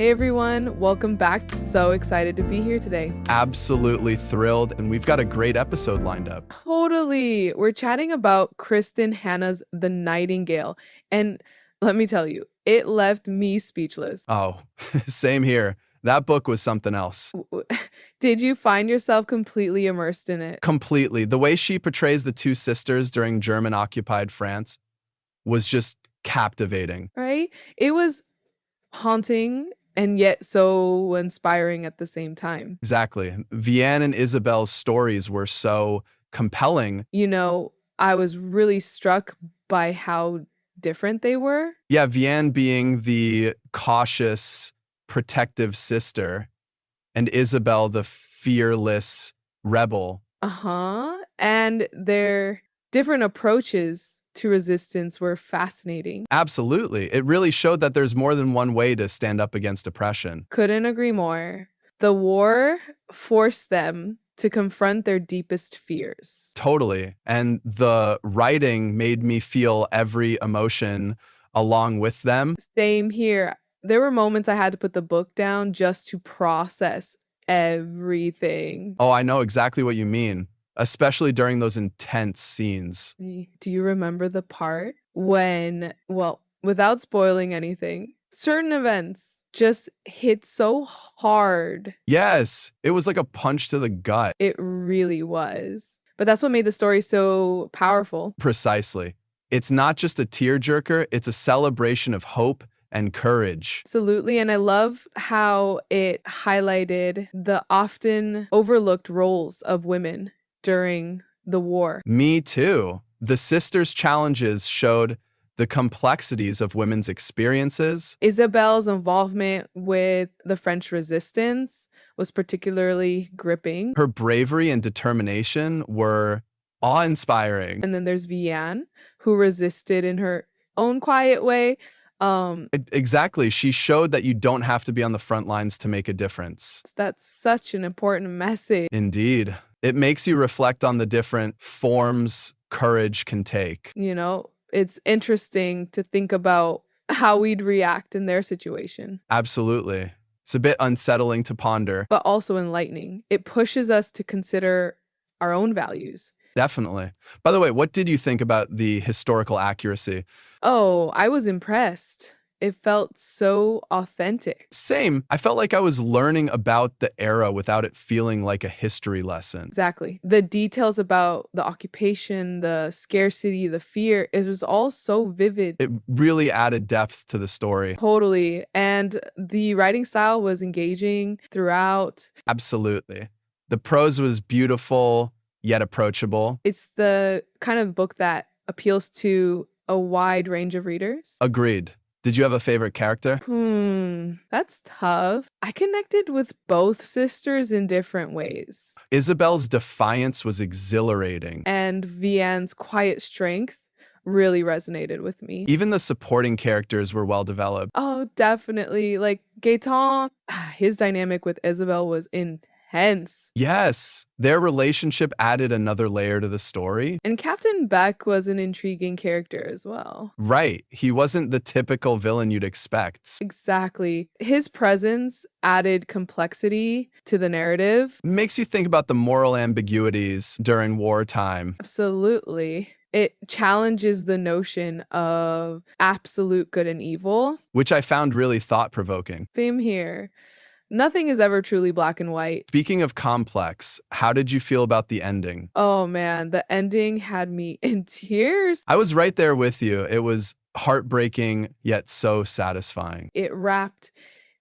Hey everyone, welcome back. So excited to be here today. Absolutely thrilled, and we've got a great episode lined up. Totally. We're chatting about Kristin Hannah's The Nightingale. And let me tell you, it left me speechless. Oh, same here. That book was something else. Did you find yourself completely immersed in it? Completely. The way she portrays the two sisters during German-occupied France was just captivating. Right? It was haunting and yet so inspiring at the same time. Exactly. Vianne and Isabel's stories were so compelling. I was really struck by how different they were. Yeah, Vianne being the cautious, protective sister, and Isabel the fearless rebel. And their different approaches to resistance were fascinating. Absolutely. It really showed that there's more than one way to stand up against oppression. Couldn't agree more. The war forced them to confront their deepest fears. Totally. And the writing made me feel every emotion along with them. Same here. There were moments I had to put the book down just to process everything. Oh, I know exactly what you mean, especially during those intense scenes. Do you remember the part when, well, without spoiling anything, certain events just hit so hard? Yes, it was like a punch to the gut. It really was. But that's what made the story so powerful. Precisely. It's not just a tearjerker, it's a celebration of hope and courage. Absolutely. And I love how it highlighted the often overlooked roles of women during the war. Me too. The sisters' challenges showed the complexities of women's experiences. Isabel's involvement with the French resistance was particularly gripping. Her bravery and determination were awe-inspiring. And then there's Vianne, who resisted in her own quiet way. Exactly. She showed that you don't have to be on the front lines to make a difference. That's such an important message. Indeed. It makes you reflect on the different forms courage can take. It's interesting to think about how we'd react in their situation. Absolutely. It's a bit unsettling to ponder. But also enlightening. It pushes us to consider our own values. Definitely. By the way, what did you think about the historical accuracy? Oh, I was impressed. It felt so authentic. Same. I felt like I was learning about the era without it feeling like a history lesson. Exactly. The details about the occupation, the scarcity, the fear, it was all so vivid. It really added depth to the story. Totally. And the writing style was engaging throughout. Absolutely. The prose was beautiful, yet approachable. It's the kind of book that appeals to a wide range of readers. Agreed. Did you have a favorite character? That's tough. I connected with both sisters in different ways. Isabel's defiance was exhilarating. And Vianne's quiet strength really resonated with me. Even the supporting characters were well developed. Oh, definitely. Like Gaetan, his dynamic with Isabel was intense. Yes, their relationship added another layer to the story. And Captain Beck was an intriguing character as well. Right, he wasn't the typical villain you'd expect. Exactly. His presence added complexity to the narrative. Makes you think about the moral ambiguities during wartime. Absolutely. It challenges the notion of absolute good and evil. Which I found really thought-provoking. Same here. Nothing is ever truly black and white. Speaking of complex, how did you feel about the ending? Oh man, the ending had me in tears. I was right there with you. It was heartbreaking, yet so satisfying. It wrapped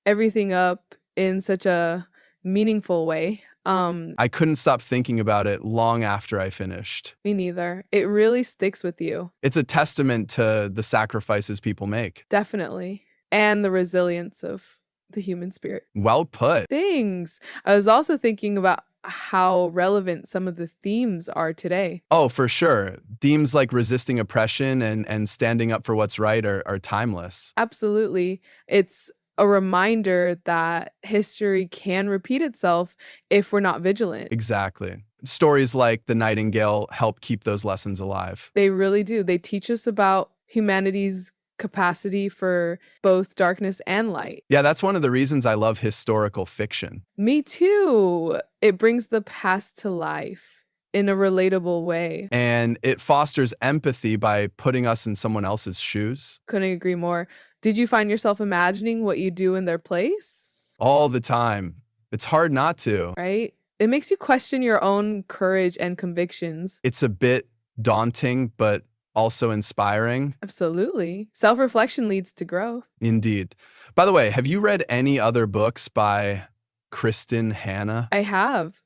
everything up in such a meaningful way. I couldn't stop thinking about it long after I finished. Me neither. It really sticks with you. It's a testament to the sacrifices people make. Definitely. And the resilience of the human spirit. Well put. Thanks. I was also thinking about how relevant some of the themes are today. Oh, for sure. Themes like resisting oppression and standing up for what's right are timeless. Absolutely. It's a reminder that history can repeat itself if we're not vigilant. Exactly. Stories like The Nightingale help keep those lessons alive. They really do. They teach us about humanity's capacity for both darkness and light. Yeah, that's one of the reasons I love historical fiction. Me too. It brings the past to life in a relatable way. And it fosters empathy by putting us in someone else's shoes. Couldn't agree more. Did you find yourself imagining what you do in their place? All the time. It's hard not to. Right? It makes you question your own courage and convictions. It's a bit daunting, but also inspiring. Absolutely. Self-reflection leads to growth. Indeed. By the way, have you read any other books by Kristin Hannah? I have.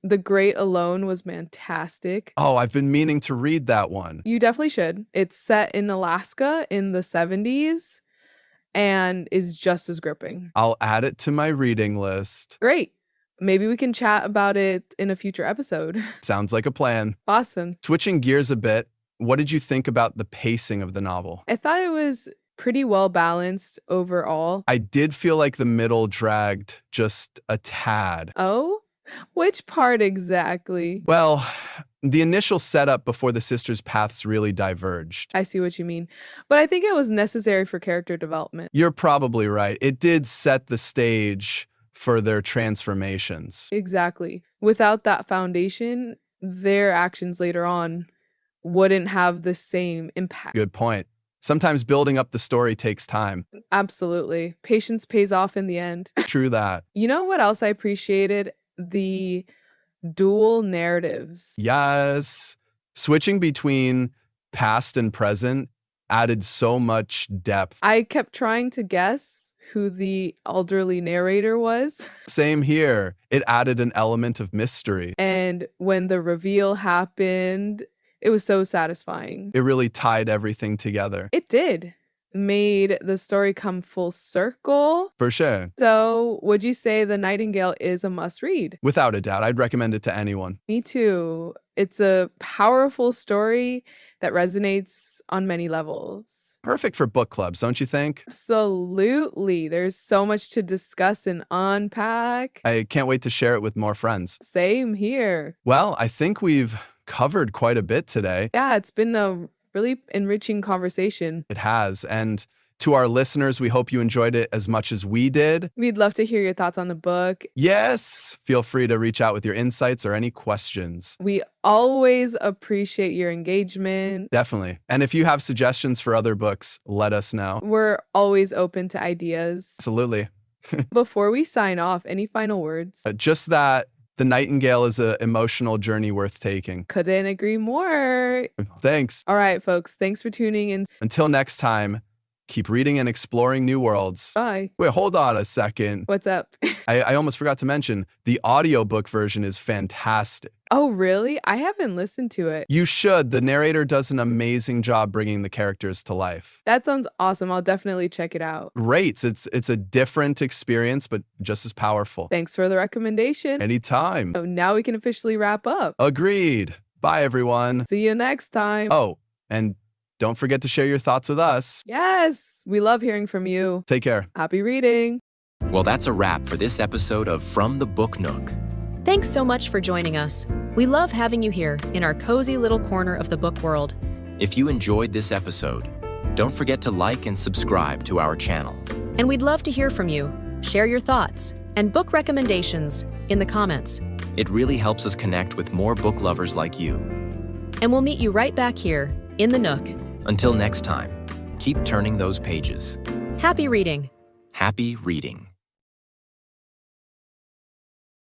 The Great Alone was fantastic. Oh, I've been meaning to read that one. You definitely should. It's set in Alaska in the 70s and is just as gripping. I'll add it to my reading list. Great. Maybe we can chat about it in a future episode. Sounds like a plan. Awesome. Switching gears a bit, what did you think about the pacing of the novel? I thought it was pretty well balanced overall. I did feel like the middle dragged just a tad. Oh? Which part exactly? Well, the initial setup before the sisters' paths really diverged. I see what you mean. But I think it was necessary for character development. You're probably right. It did set the stage for their transformations. Exactly. Without that foundation, their actions later on wouldn't have the same impact. Good point. Sometimes building up the story takes time. Absolutely. Patience pays off in the end. True that. You know what else I appreciated? The dual narratives. Yes. Switching between past and present added so much depth. I kept trying to guess who the elderly narrator was. Same here. It added an element of mystery. And when the reveal happened, it was so satisfying. It really tied everything together. It did. Made the story come full circle. For sure. So, would you say The Nightingale is a must read? Without a doubt, I'd recommend it to anyone. Me too. It's a powerful story that resonates on many levels. Perfect for book clubs, don't you think? Absolutely. There's so much to discuss and unpack. I can't wait to share it with more friends. Same here. Well, I think we've covered quite a bit today. Yeah, it's been a really enriching conversation. It has. And to our listeners, we hope you enjoyed it as much as we did. We'd love to hear your thoughts on the book. Yes, feel free to reach out with your insights or any questions. We always appreciate your engagement. Definitely. And if you have suggestions for other books, let us know. We're always open to ideas. Absolutely. Before we sign off, any final words? Just that The Nightingale is an emotional journey worth taking. Couldn't agree more. Thanks. All right, folks. Thanks for tuning in. Until next time, keep reading and exploring new worlds. Bye. Wait, hold on a second. What's up? I almost forgot to mention, the audiobook version is fantastic. Oh, really? I haven't listened to it. You should. The narrator does an amazing job bringing the characters to life. That sounds awesome. I'll definitely check it out. Great. It's a different experience, but just as powerful. Thanks for the recommendation. Anytime. So now we can officially wrap up. Agreed. Bye, everyone. See you next time. Oh, and don't forget to share your thoughts with us. Yes, we love hearing from you. Take care. Happy reading. Well, that's a wrap for this episode of From the Book Nook. Thanks so much for joining us. We love having you here in our cozy little corner of the book world. If you enjoyed this episode, don't forget to like and subscribe to our channel. And we'd love to hear from you. Share your thoughts and book recommendations in the comments. It really helps us connect with more book lovers like you. And we'll meet you right back here in the Nook. Until next time, keep turning those pages. Happy reading. Happy reading.